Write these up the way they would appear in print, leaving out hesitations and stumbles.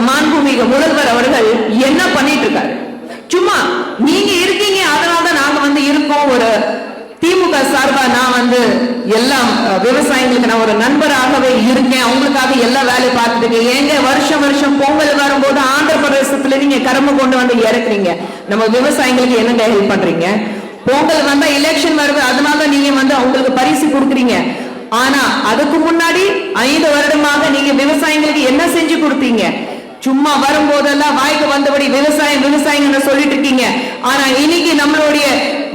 மாண்புமிகு முதல்வர் அவர்கள் என்ன பண்ணிட்டு இருக்காரு? சும்மா நீங்க இருக்கீங்க அதனாலதான் நாங்க வந்து இருக்கோம். ஒரு திமுக சார்பா நான் எல்லாம் விவசாயிகளுக்கு நான் ஒரு நண்பராகவே இருக்கேன். அவங்களுக்காக எல்லா வேலையும் பார்த்துட்டு ஏங்க வருஷம் வருஷம் பொங்கல் வரும்போது ஆந்திர பிரதேசத்துல நீங்க கரும்பு கொண்டு வந்து இறக்குறீங்க. நம்ம விவசாயிகளுக்கு என்னங்க ஹெல்ப் பண்றீங்க? பொங்கல் வந்தா எலெக்ஷன் வருது, அதனால நீங்க அவங்களுக்கு பரிசு கொடுக்குறீங்க. ஆனா அதுக்கு முன்னாடி 5 வருடமாக நீங்க விவசாயிகளுக்கு என்ன செஞ்சு கொடுத்தீங்க? சும்மா வரும்போதெல்லாம் வாய்க்கு வந்தபடி விவசாயம் விவசாயிங்க சொல்லிட்டு இருக்கீங்க. ஆனா இன்னைக்கு நம்மளுடைய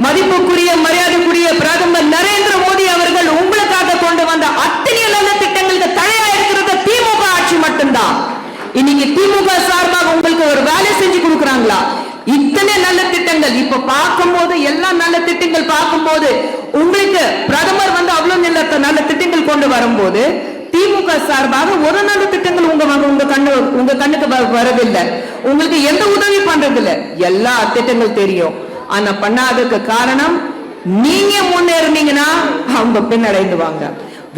மதிப்புக்குரிய மரியாதைக்குரிய பிரதமர் நரேந்திர மோடி அவர்கள் உங்களுக்காக கொண்டு வந்த அத்தனை நல்ல திட்டங்களுக்கு தடையா இருக்கிறது திமுக ஆட்சி மட்டும்தான். இன்னைக்கு திமுக சார்பாக உங்களுக்கு ஒரு வேலை செஞ்சு கொடுக்குறாங்களா? இத்தனை நல்ல திட்டங்கள் இப்ப பார்க்கும்போது எல்லா நல்ல திட்டங்கள் பார்க்கும்போது உங்களுக்கு பிரதமர் அவ்வளவு நல்ல திட்டங்கள் கொண்டு வரும்போது திமுக சார்பாக ஒரு நல்ல திட்டங்கள் உங்க கண்ணுக்கு வரதில்லை. உங்களுக்கு எந்த உதவி பண்றதில்லை. எல்லா திட்டங்கள் தெரியும், ஆனா பண்ணாததுக்கு காரணம் நீங்க முன்னேறினீங்கன்னா அவங்க பின்னடைந்துவாங்க.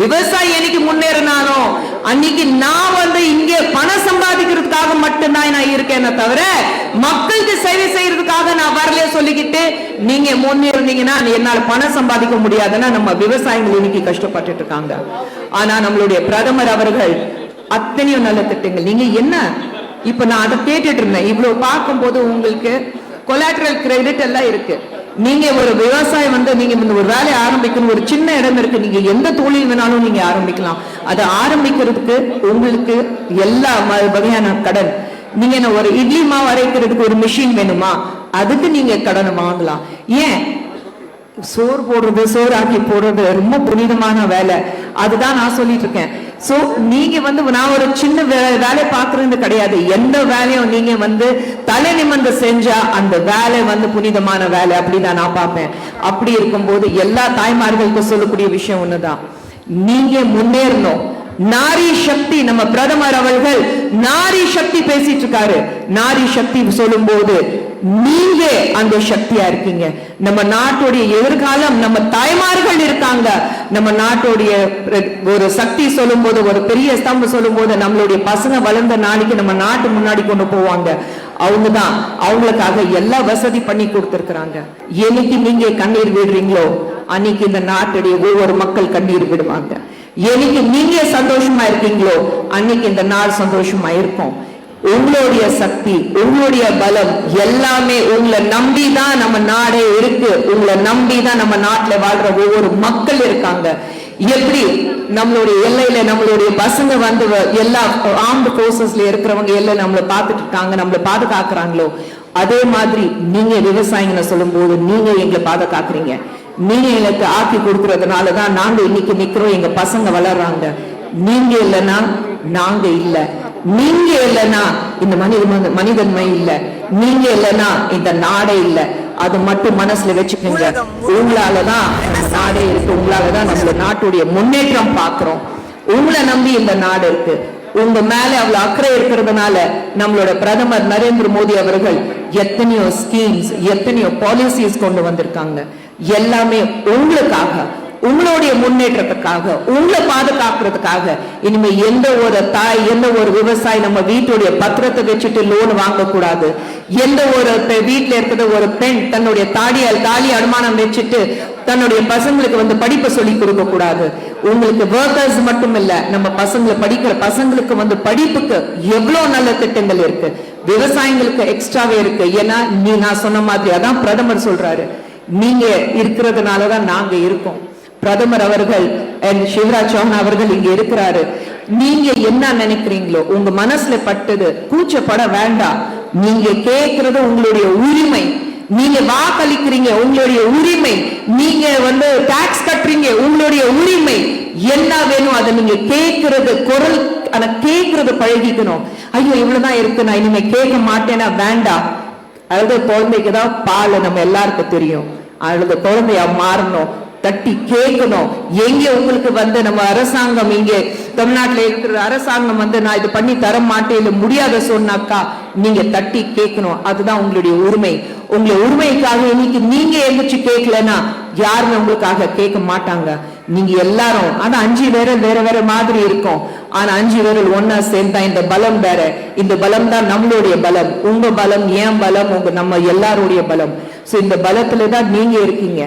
விவசாயி என்னைக்கு முன்னேறினாலும் அன்னைக்கு நான் இங்க பணம் சம்பாதிக்கிறதுக்காக மட்டும்தான் நான் இருக்கேன் தவிர மக்களுக்கு சேவை செய்யறதுக்காக நான் வரல சொல்லிக்கிட்டு நீங்க முன்னேறினீங்கன்னா என்னால பணம் சம்பாதிக்க முடியாதுன்னா நம்ம விவசாயிகள் இன்னைக்கு கஷ்டப்பட்டு இருக்காங்க. ஆனா நம்மளுடைய பிரதமர் அவர்கள் அத்தனையும் நல்ல திட்டங்கள் நீங்க என்ன இப்ப நான் அதை கேட்டுட்டு இருந்தேன். இவ்வளவு பார்க்கும் போது உங்களுக்கு கொலாட்ரல் கிரெடிட் எல்லாம் இருக்கு. நீங்க ஒரு விவசாயம் நீங்க ஒரு வேலையை ஆரம்பிக்கணும், ஒரு சின்ன இடம் இருக்கு, நீங்க எந்த தொழில் வேணாலும் நீங்க ஆரம்பிக்கலாம். அதை ஆரம்பிக்கிறதுக்கு உங்களுக்கு எல்லா வகையான கடன். நீங்க ஒரு இட்லி மாவு அரைக்கிறதுக்கு ஒரு மிஷின் வேணுமா, அதுக்கு நீங்க கடனை வாங்கலாம். ஏன் சோறு போடுறது சோறு ஆக்கி போடுறது ரொம்ப புனிதமான வேலை. அதுதான் நான் சொல்லிட்டு இருக்கேன். சோ நீங்க நான் ஒரு சின்ன வேலை பாக்குறது கிடையாது. எந்த வேலையும் நீங்க தலை நிமிர்ந்து செஞ்சா அந்த வேலை புனிதமான வேலை அப்படிதான் நான் பார்ப்பேன். அப்படி இருக்கும்போது எல்லா தாய்மார்களுக்கும் சொல்லக்கூடிய விஷயம் ஒண்ணுதான், நீங்க முன்னேறணும். நாரி சக்தி, நம்ம பிரதமர் அவர்கள் நாரி சக்தி பேசிட்டு இருக்காரு. நாரி சக்தி சொல்லும் போது நீங்க அந்த சக்தியா இருக்கீங்க. நம்ம நாட்டுடைய எதிர்காலம் நம்ம தாய்மார்கள் இருக்காங்க. நம்ம நாட்டுடைய ஒரு சக்தி சொல்லும் போது, ஒரு பெரிய ஸ்தம்பம் சொல்லும் போது நம்மளுடைய பசங்க வளர்ந்த நாளைக்கு நம்ம நாட்டு முன்னாடி கொண்டு போவாங்க. அவங்கதான் அவங்களுக்காக எல்லா வசதி பண்ணி கொடுத்திருக்கிறாங்க. என்னைக்கு நீங்க கண்ணீர் விடுறீங்களோ அன்னைக்கு இந்த நாட்டுடைய ஒவ்வொரு மக்கள் கண்ணீர் விடுவாங்க. என்னைக்கு நீங்க சந்தோஷமா இருக்கீங்களோ அன்னைக்கு இந்த நாள் சந்தோஷமா இருக்கும். உங்களுடைய சக்தி, உங்களுடைய பலம் எல்லாமே உங்களை நம்பிதான் நம்ம நாடே இருக்கு. உங்களை நம்பிதான் நம்ம நாட்டுல வாழ்ற ஒவ்வொரு மக்கள் இருக்காங்க. எப்படி நம்மளுடைய எல்லையில நம்மளுடைய பசங்க எல்லா ஆர்ம்டு போர்சஸ்ல இருக்கிறவங்க எல்லாம் நம்மளை பார்த்துட்டு இருக்காங்க, நம்மளை பாதுகாக்கிறாங்களோ அதே மாதிரி நீங்க விவசாயிங்க சொல்லும் போது நீங்க எங்களை பாதுகாக்கிறீங்க. நீங்க எங்களுக்கு ஆக்கி கொடுக்கறதுனாலதான் நாங்க இன்னைக்கு நிக்கிறோம், எங்க பசங்க வளர்றாங்க. நீங்க இல்லைன்னா நாங்க இல்ல, நீங்க இல்லைன்னா இந்த மனிதன்மை இல்ல, நீங்க இல்லைன்னா இந்த நாடே இல்ல. அது மட்டும் மனசுல வச்சுக்கோங்க. உங்களாலதான் நம்ம நாடே இருக்கு, உங்களாலதான் நம்ம நாட்டுடைய முன்னேற்றம் பாக்குறோம். உங்களை நம்பி இந்த நாடு இருக்கு. உங்க மேல அவ்வளவு அக்கறை இருக்கிறதுனால நம்மளோட பிரதமர் நரேந்திர மோடி அவர்கள் எத்தனையோ ஸ்கீம்ஸ், எத்தனையோ பாலிசிஸ் கொண்டு வந்திருக்காங்க. எல்லாமே உங்களுக்காக, உங்களுடைய முன்னேற்றத்துக்காக, உங்களை பாதுகாக்கிறதுக்காக. இனிமே எந்த ஒரு தாய், எந்த ஒரு விவசாயி நம்ம வீட்டுடைய பத்திரத்தை வச்சுட்டு லோன் வாங்க கூடாது. எந்த ஒரு வீட்டுல இருக்கிற ஒரு பெண் தன்னுடைய தாலி அனுமானம் வச்சுட்டு தன்னுடைய பசங்களுக்கு படிப்பை சொல்லி கொடுக்க கூடாது. உங்களுக்கு ஒர்க்கர்ஸ் மட்டும் இல்ல, நம்ம பசங்களை படிக்கிற பசங்களுக்கு படிப்புக்கு எவ்வளவு நல்ல திட்டங்கள் இருக்கு. விவசாயிகளுக்கு எக்ஸ்ட்ராவே இருக்கு. ஏன்னா நான் சொன்ன மாதிரி அதான் பிரதமர் சொல்றாரு, நீங்க இருக்கிறதுனாலதான் நாங்க இருக்கோம். பிரதமர் அவர்கள் சிவராஜ் சௌஹான் அவர்கள் இங்க இருக்கிறாரு. நீங்க என்ன நினைக்கிறீங்களோ உங்க மனசுல பட்டது கூச்சப்பட வேண்டாம். நீங்க கேட்கறது உங்களுடைய உரிமை. நீங்க வாக்களிக்கிறீங்க உங்களுடைய உரிமை. நீங்க டாக்ஸ் கட்டுறீங்க உங்களுடைய உரிமை. என்ன வேணும் அதை நீங்க கேட்கறது, குரல் கேட்கறது பழகிக்கணும். ஐயோ இவ்வளவுதான் இருக்கு, நான் இனிமே கேட்க மாட்டேன்னா வேண்டாம். அழுத குழந்தைக்குதான் பால் நம்ம எல்லாருக்கும் தெரியும். அழுத குழந்தையா மாறணும், தட்டி கேட்கணும். எங்க உங்களுக்கு நம்ம அரசாங்கம், இங்க தமிழ்நாட்டில் இருக்கிற அரசாங்கம் நான் இது பண்ணி தர மாட்டேன் இல்ல முடியாத சொன்னாக்கா நீங்க தட்டி கேட்கணும். அதுதான் உங்களுடைய உரிமை. உங்களுடைய உரிமைக்காக இன்னைக்கு நீங்க எந்திரிச்சு கேட்கலன்னா யாருமே உங்களுக்காக கேட்க மாட்டாங்க. நீங்க எல்லாரும் ஆனா 5 விரல் வேற வேற மாதிரி இருக்கும், ஆனா 5 விரல் ஒன்னா சேர்ந்தா இந்த பலம் வேற. இந்த பலம் தான் நம்மளுடைய பலம், உங்க பலம், ஏன் பலம், நம்ம எல்லாருடைய பலம். சோ இந்த பலத்துல தான் நீங்க இருக்கீங்க.